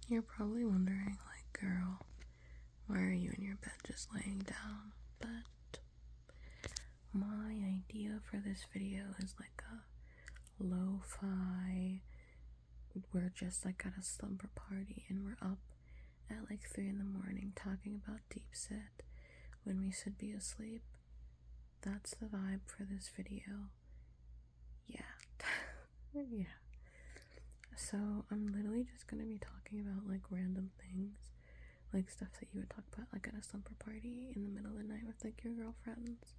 You're probably wondering, like, girl, why are you in your bed just laying down? But my idea for this video is like a lo-fi. We're just like at a slumber party and we're up at like 3 in the morning talking about deep sit when we should be asleep. That's the vibe for this video. Yeah. Yeah. So I'm literally just gonna be talking about like random things, like stuff that you would talk about like at a slumber party in the middle of the night with like your girlfriends.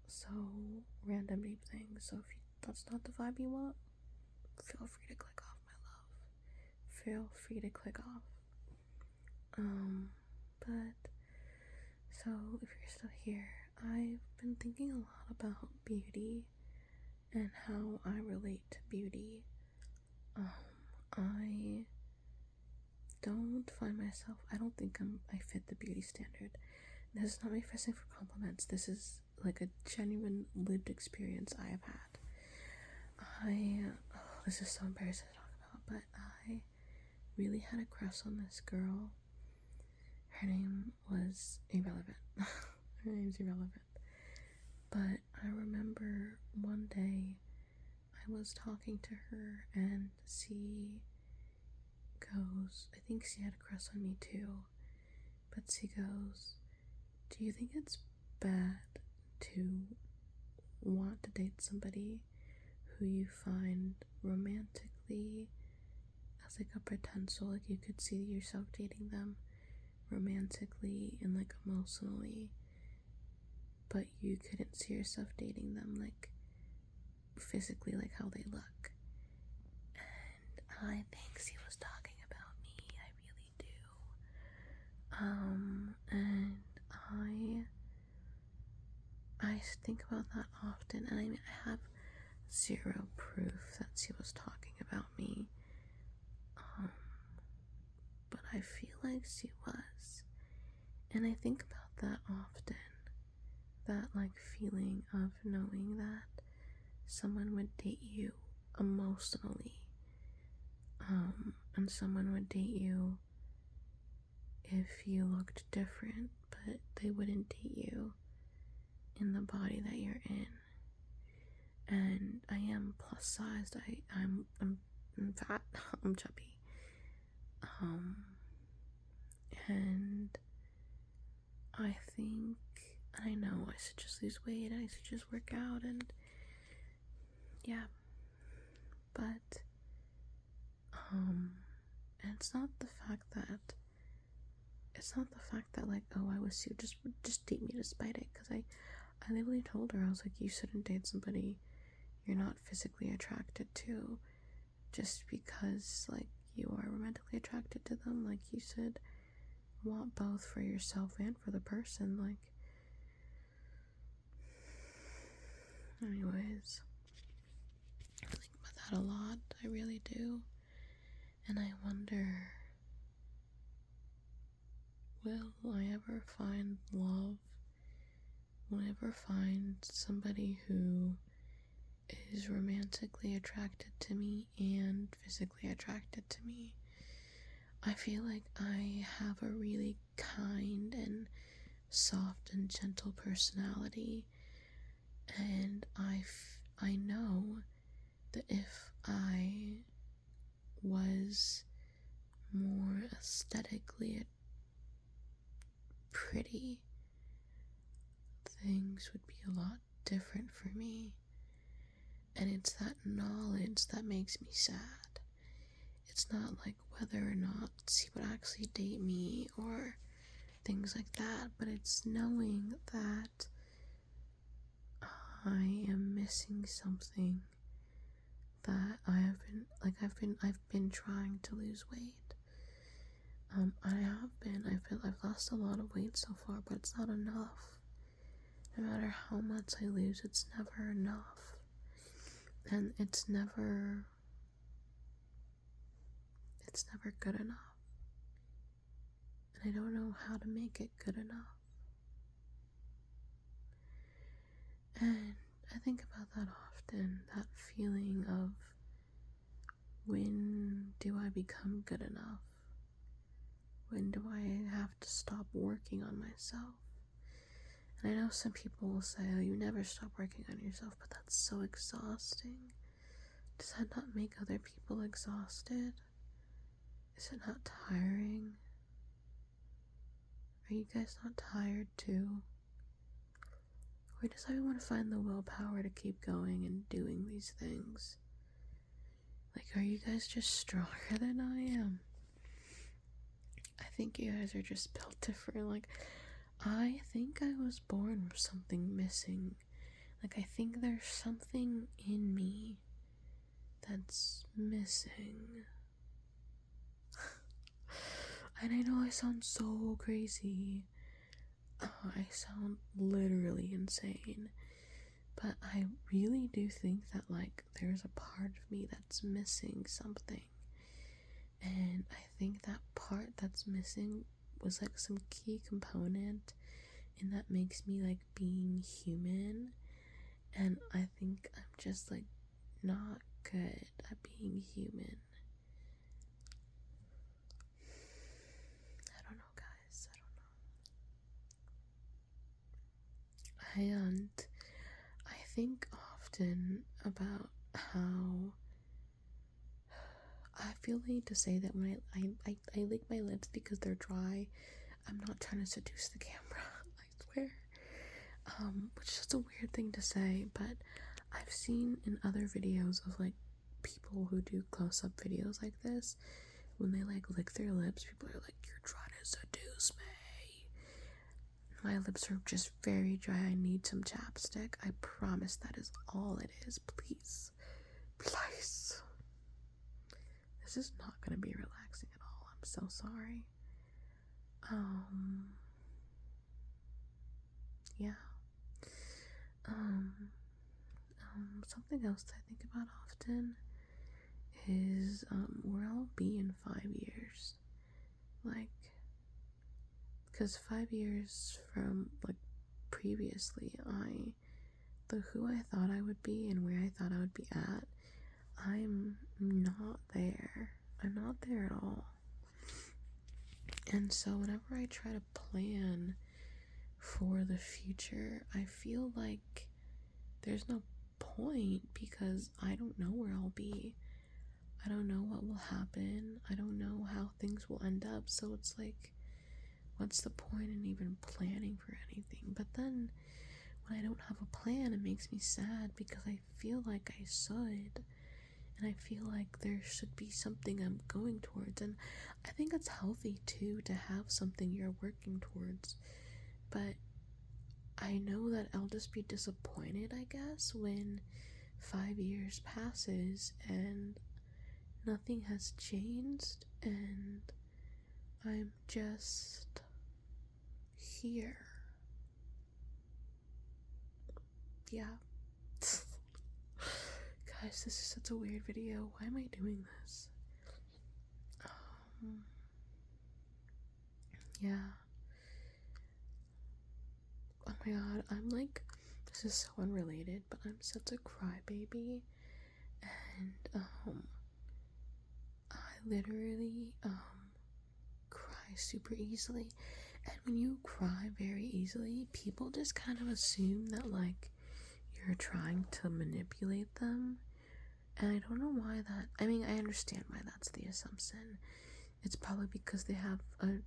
So random deep things. So if that's not the vibe you want, feel free to click off, my love. Feel free to click off. But so if you're still here, I've been thinking a lot about beauty and how I relate to beauty. I don't find myself, I don't think I fit the beauty standard. This is not me fishing for compliments. This is like a genuine lived experience I have had. This is so embarrassing to talk about, but I really had a crush on this girl. Her name was irrelevant. Her name's irrelevant. But I remember one day I was talking to her and she goes, I think she had a crush on me too, but she goes, do you think it's bad to want to date somebody who you find romantically as like a potential, like you could see yourself dating them romantically and like emotionally, but you couldn't see yourself dating them like physically, like how they look? And I think she was talking about me. I really do. And I think about that often, and I mean, I have zero proof that she was talking about me, but I feel like she was. And I think about that often, that like feeling of knowing that someone would date you emotionally, and someone would date you if you looked different, but they wouldn't date you in the body that you're in. And I am plus sized. I'm fat. I'm chubby. And I think, I know I should just lose weight. I should just work out, and yeah. But and it's not the fact that like, oh, I wish you just date me despite it, because I literally told her, I was like, you shouldn't date somebody you're not physically attracted to just because like you are romantically attracted to them. Like, you should want both for yourself and for the person. Like, anyways, I think about that a lot. I really do. And I wonder, will I ever find love? Will I ever find somebody who is romantically attracted to me and physically attracted to me? I feel like I have a really kind and soft and gentle personality, and I know that if I was more aesthetically pretty, things would be a lot different for me. And it's that knowledge that makes me sad. It's not like whether or not she would actually date me or things like that, but it's knowing that I am missing something, that I've been trying to lose weight. I've lost a lot of weight so far, but it's not enough. No matter how much I lose, it's never enough. And it's never good enough. And I don't know how to make it good enough. And I think about that often, that feeling of when do I become good enough? When do I have to stop working on myself? And I know some people will say, oh, you never stop working on yourself, but that's so exhausting. Does that not make other people exhausted? Is it not tiring? Are you guys not tired too? Or does everyone find the willpower to keep going and doing these things? Like, are you guys just stronger than I am? I think you guys are just built different. Like, I think I was born with something missing. Like, I think there's something in me that's missing. And I know I sound so crazy. I sound literally insane. But I really do think that, like, there's a part of me that's missing something. And I think that part that's missing was, like, some key component and that makes me, like, being human. And I think I'm just, like, not good at being human. I don't know, guys. I don't know. And I think often about how I feel the need to say that when I lick my lips because they're dry. I'm not trying to seduce the camera, I swear. Which is just a weird thing to say, but I've seen in other videos of, like, people who do close-up videos like this, when they, like, lick their lips, people are like, you're trying to seduce me. My lips are just very dry. I need some chapstick. I promise that is all it is. Please. Please. This is not going to be relaxing at all. I'm so sorry. Yeah. Something else I think about often is, where I'll be in 5 years. Like, because 5 years from, like, previously, who I thought I would be and where I thought I would be at, I'm not there. I'm not there at all. And so whenever I try to plan for the future, I feel like there's no point because I don't know where I'll be. I don't know what will happen. I don't know how things will end up. So it's like, what's the point in even planning for anything? But then when I don't have a plan, it makes me sad because I feel like I should. And I feel like there should be something I'm going towards. And I think it's healthy too to have something you're working towards. But I know that I'll just be disappointed, I guess, when 5 years passes and nothing has changed and I'm just here. Yeah. Guys, this is such a weird video. Why am I doing this? Yeah. Oh my god, I'm like, this is so unrelated, but I'm such a crybaby, and I literally cry super easily. And when you cry very easily, people just kind of assume that, like, you're trying to manipulate them. And I don't know why that, I mean, I understand why that's the assumption. It's probably because they have a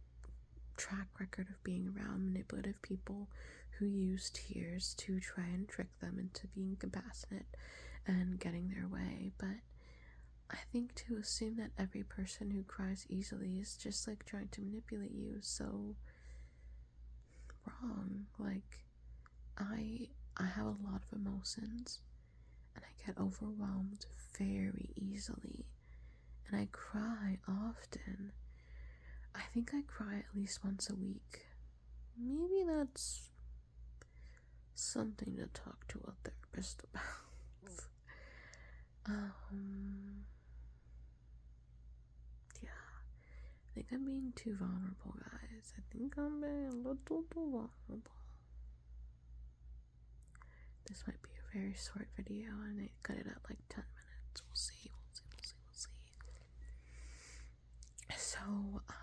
track record of being around manipulative people who use tears to try and trick them into being compassionate and getting their way. But I think to assume that every person who cries easily is just, like, trying to manipulate you is so wrong. Like, I have a lot of emotions and I get overwhelmed very easily and I cry often. I think I cry at least once a week. Maybe that's something to talk to a therapist about. Yeah. I think I'm being too vulnerable, guys. I think I'm being a little too vulnerable. This might be a very short video and I cut it at like 10 minutes. We'll see.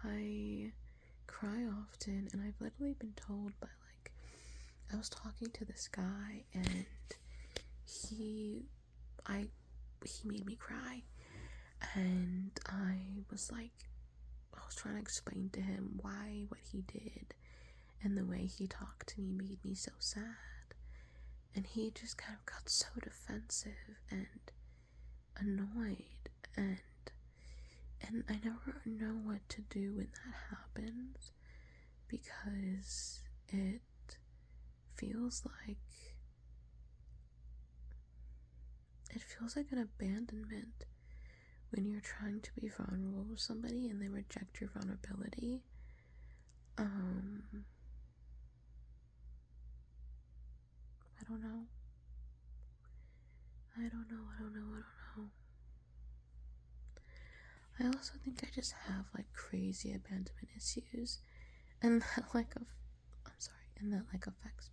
I cry often, and I've literally been told by, like, I was talking to this guy, and he made me cry, and I was trying to explain to him why what he did and the way he talked to me made me so sad, and he just kind of got so defensive and annoyed, and I never know what to do when that happens, because it feels like an abandonment when you're trying to be vulnerable with somebody and they reject your vulnerability. I don't know. I don't know. I also think I just have like crazy abandonment issues, and that affects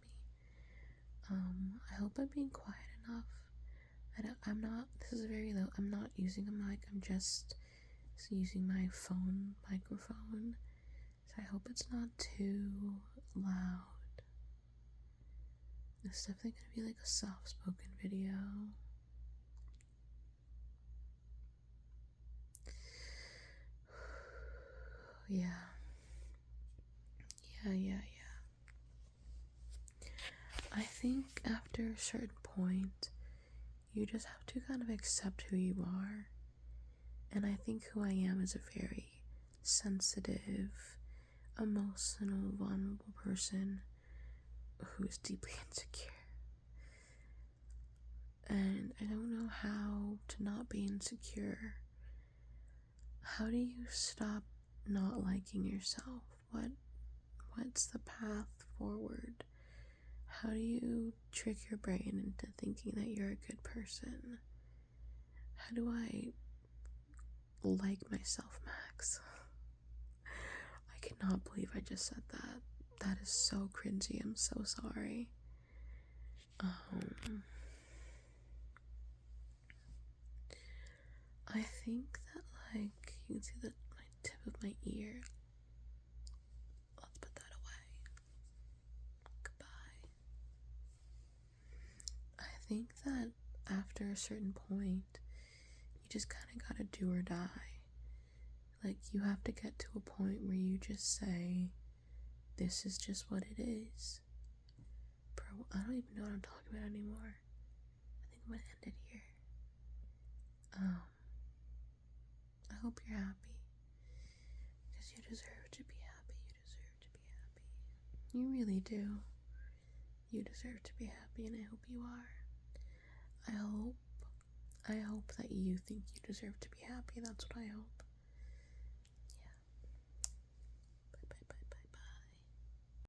me. I hope I'm being quiet enough. I'm not, this is very low. I'm not using a mic, I'm just using my phone microphone. So I hope it's not too loud. It's definitely gonna be like a soft spoken video. Yeah. I think after a certain point, you just have to kind of accept who you are. And I think who I am is a very sensitive, emotional, vulnerable person who is deeply insecure. And I don't know how to not be insecure. How do you stop not liking yourself? What's the path forward? How do you trick your brain into thinking that you're a good person? How do I like myself, Max? I cannot believe I just said that. That is so cringy. I'm so sorry. I think that, like, you can see that my tip of my ear. Let's put that away. Goodbye. I think that after a certain point, you just kind of gotta do or die. Like, you have to get to a point where you just say, this is just what it is. Bro, I don't even know what I'm talking about anymore. I think I'm gonna end it here. I hope you're happy, because you deserve to be happy. You really do. You deserve to be happy, and I hope you are. I hope that you think you deserve to be happy. That's what I hope.